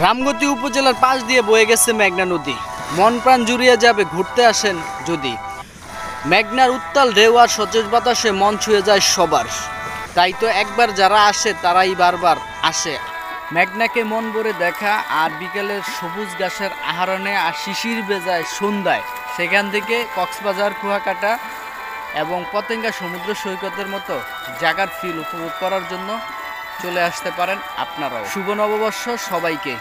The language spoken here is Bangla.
রামগতি উপজেলার পাশ দিয়ে বয়ে গেছে মেঘনা নদী। মন প্রাণ জুড়িয়ে যাবে ঘুরতে আসেন যদি। মেঘনার উত্তাল ঢেউ আর সতেজ বাতাসে মন ছুঁয়ে যায় সবার। তাই তো একবার যারা আসে তারাই বারবার আসে। মেঘনাকে মন ভরে দেখা আর বিকেলের সবুজ ঘাসের আহরণে আর শিশির ভেজায় সন্ধ্যায় সেখান থেকে কক্সবাজার, কুয়াকাটা এবং পতেঙ্গা সমুদ্র সৈকতের মতো জায়গার ফিল উপভোগ করার জন্য চলে আসতে পারেন আপনারাও। শুভ নববর্ষ সবাইকে।